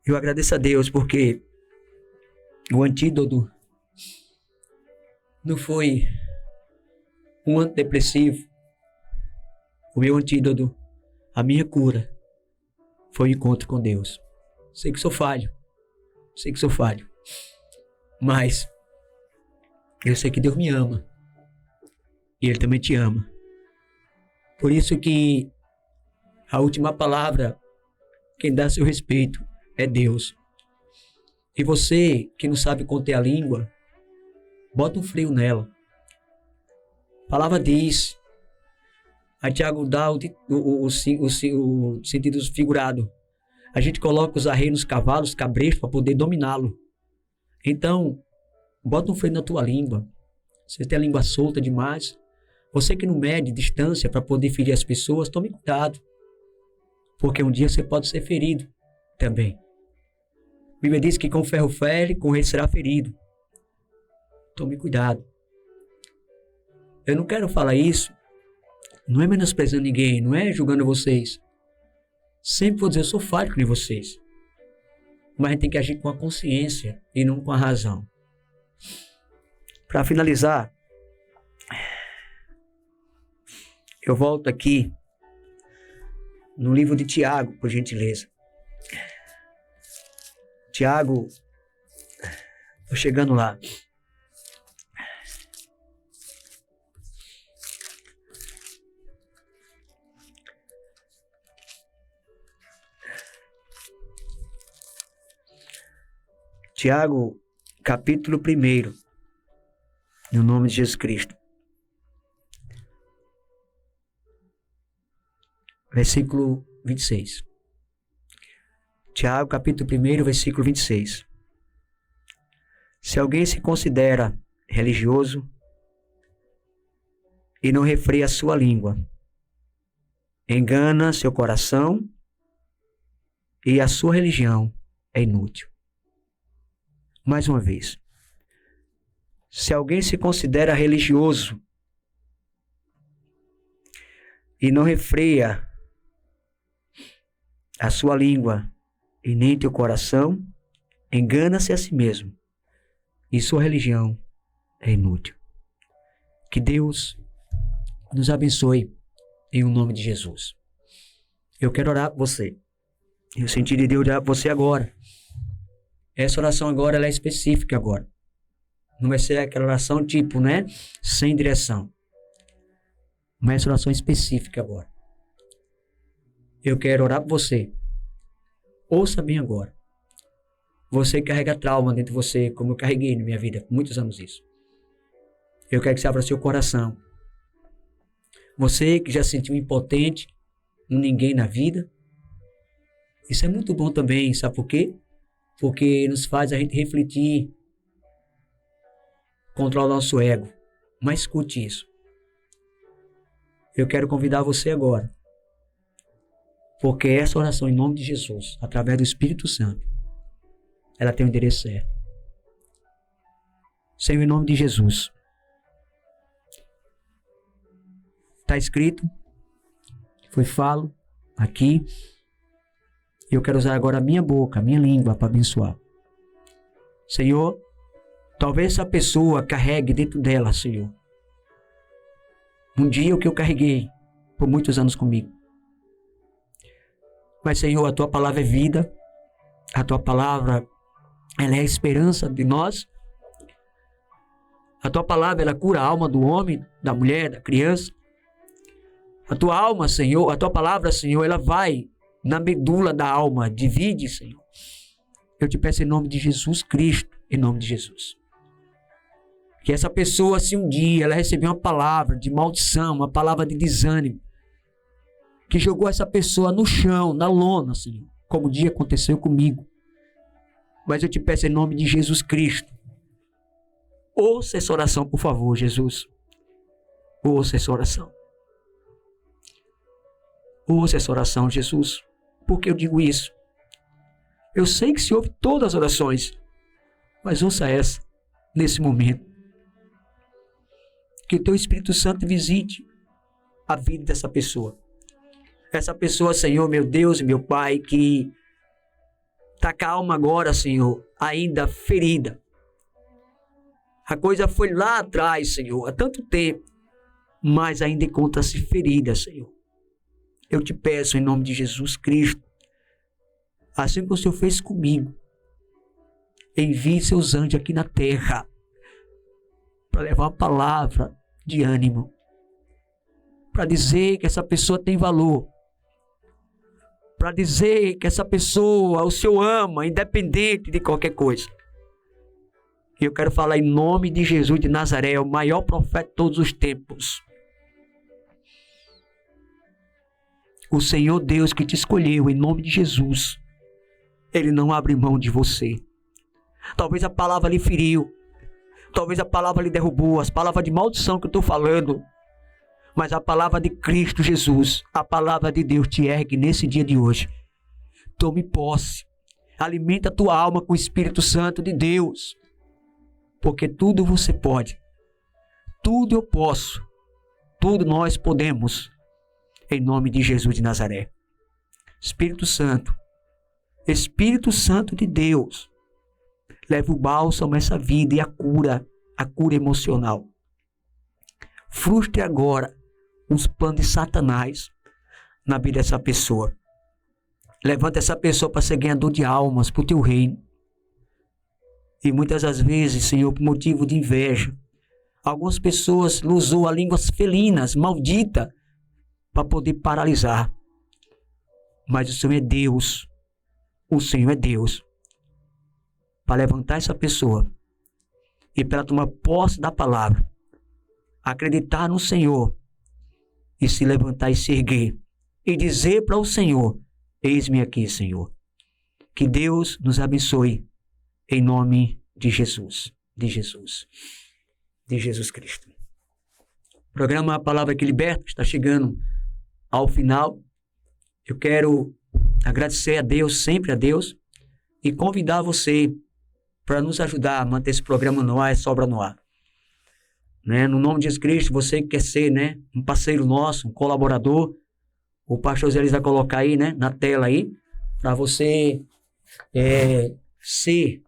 eu agradeço a Deus porque o antídoto não foi um antidepressivo. O meu antídoto, a minha cura, foi o encontro com Deus. Sei que sou falho, mas eu sei que Deus me ama e Ele também te ama. Por isso que a última palavra, quem dá seu respeito, é Deus. E você que não sabe conter a língua, bota um freio nela. A palavra diz, a Tiago dá o sentido figurado. A gente coloca os arreios nos cavalos, cabrejos, para poder dominá-lo. Então, bota um freio na tua língua. Você tem a língua solta demais. Você que não mede distância para poder ferir as pessoas, tome cuidado. Porque um dia você pode ser ferido também. A Bíblia diz que com ferro fere, com ele será ferido. Tome cuidado. Eu não quero falar isso, não é menosprezando ninguém, não é julgando vocês. Sempre vou dizer, eu sou falho que nem vocês. Mas a gente tem que agir com a consciência e não com a razão. Para finalizar, eu volto aqui no livro de Tiago, por gentileza. Tiago, estou chegando lá. Tiago, capítulo 1, no nome de Jesus Cristo. Versículo 26. Tiago, capítulo 1, versículo 26. Se alguém se considera religioso e não refreia a sua língua, engana seu coração e a sua religião é inútil. Mais uma vez. Se alguém se considera religioso e não refreia a sua língua e nem teu coração, engana-se a si mesmo e sua religião é inútil. Que Deus nos abençoe em nome de Jesus. Eu quero orar por você. Eu senti de Deus orar por você agora. Essa oração agora ela é específica agora. Não vai ser aquela oração tipo, né? Sem direção. Mas essa oração é específica agora. Eu quero orar por você. Ouça bem agora. Você carrega trauma dentro de você, como eu carreguei na minha vida, por muitos anos isso. Eu quero que você abra seu coração. Você que já se sentiu impotente, um ninguém na vida. Isso é muito bom também, sabe por quê? Porque nos faz a gente refletir, controlar o nosso ego. Mas escute isso. Eu quero convidar você agora Porque essa oração em nome de Jesus, através do Espírito Santo, ela tem o endereço certo. Senhor, em nome de Jesus. Está escrito, foi falo aqui. Eu quero usar agora a minha boca, a minha língua para abençoar. Senhor, talvez essa pessoa carregue dentro dela, Senhor, um dia o que eu carreguei por muitos anos comigo. Mas, Senhor, a Tua palavra é vida. A Tua palavra, ela é a esperança de nós. A Tua palavra, ela cura a alma do homem, da mulher, da criança. A Tua alma, Senhor, a Tua palavra, Senhor, ela vai na medula da alma, divide, Senhor. Eu te peço em nome de Jesus Cristo, em nome de Jesus. Que essa pessoa, se um dia ela receber uma palavra de maldição, uma palavra de desânimo, que jogou essa pessoa no chão, na lona, Senhor, como um dia aconteceu comigo. Mas eu te peço em nome de Jesus Cristo. Ouça essa oração, por favor, Jesus. Ouça essa oração. Ouça essa oração, Jesus. Por que eu digo isso? Eu sei que se ouve todas as orações, mas ouça essa, nesse momento. Que o Teu Espírito Santo visite a vida dessa pessoa. Essa pessoa, Senhor, meu Deus e meu Pai, que está com a alma agora, Senhor, ainda ferida. A coisa foi lá atrás, Senhor, há tanto tempo, mas ainda encontra-se ferida, Senhor. Eu te peço em nome de Jesus Cristo, assim como o Senhor fez comigo, envie seus anjos aqui na terra para levar uma palavra de ânimo, para dizer que essa pessoa tem valor, para dizer que essa pessoa o Senhor ama, independente de qualquer coisa. E eu quero falar em nome de Jesus de Nazaré, o maior profeta de todos os tempos. O Senhor Deus que te escolheu em nome de Jesus, Ele não abre mão de você. Talvez a palavra lhe feriu, talvez a palavra lhe derrubou, as palavras de maldição que eu estou falando, mas a palavra de Cristo Jesus, a palavra de Deus te ergue nesse dia de hoje. Tome posse, alimenta a tua alma com o Espírito Santo de Deus, porque tudo você pode, tudo eu posso, tudo nós podemos, em nome de Jesus de Nazaré. Espírito Santo de Deus, leva o bálsamo a essa vida e a cura emocional. Frustre agora os planos de Satanás na vida dessa pessoa. Levanta essa pessoa para ser ganhador de almas para o teu reino. E muitas das vezes, Senhor, por motivo de inveja, algumas pessoas usam a língua felinas, maldita, para poder paralisar. Mas o Senhor é Deus. O Senhor é Deus. Para levantar essa pessoa e para ela tomar posse da palavra, acreditar no Senhor e se levantar e se erguer e dizer para o Senhor: eis-me aqui, Senhor. Que Deus nos abençoe em nome de Jesus, de Jesus Cristo. O programa A Palavra que Liberta está chegando ao final. Eu quero agradecer a Deus, sempre a Deus, e convidar você para nos ajudar a manter esse programa no ar, essa obra no ar. No nome de Jesus Cristo, você que quer ser um parceiro nosso, um colaborador, o pastor Zé vai colocar aí na tela aí, para você ser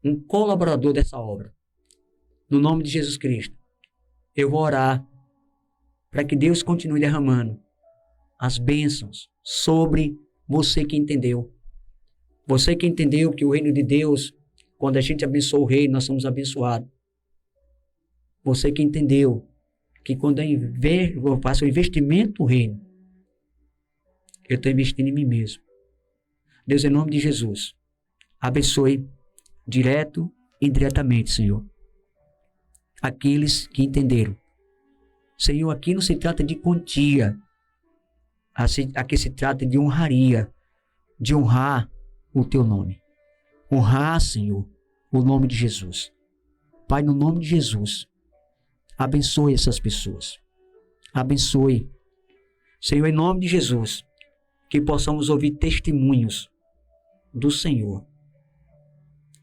um colaborador dessa obra. No nome de Jesus Cristo, eu vou orar para que Deus continue derramando as bênçãos sobre você que entendeu. Você que entendeu que o reino de Deus, quando a gente abençoa o reino, nós somos abençoados. Você que entendeu que quando eu faço o investimento no reino, eu estou investindo em mim mesmo. Deus, em nome de Jesus, abençoe direto e indiretamente, Senhor, aqueles que entenderam. Senhor, aqui não se trata de quantia, aqui se trata de honraria, de honrar o teu nome. Honrar, Senhor, o nome de Jesus. Pai, no nome de Jesus, abençoe essas pessoas. Abençoe. Senhor, em nome de Jesus, que possamos ouvir testemunhos do Senhor.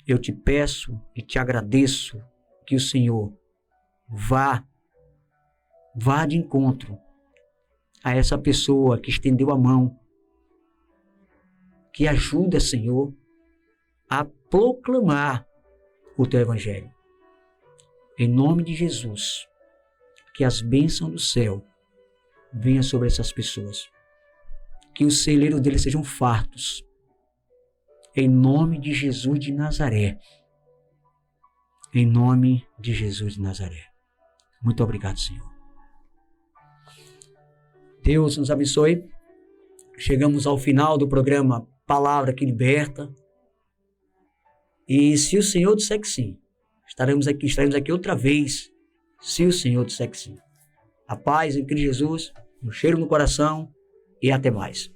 Eu te peço e te agradeço que o Senhor vá de encontro a essa pessoa que estendeu a mão, que ajuda, Senhor, a proclamar o teu evangelho. Em nome de Jesus, que as bênçãos do céu venham sobre essas pessoas, que os celeiros deles sejam fartos. Em nome de Jesus de Nazaré. Em nome de Jesus de Nazaré. Muito obrigado, Senhor. Deus nos abençoe. Chegamos ao final do programa Palavra que Liberta. E se o Senhor disser que sim, estaremos aqui outra vez, se o Senhor disser que sim. A paz em Cristo Jesus, um cheiro no coração e até mais.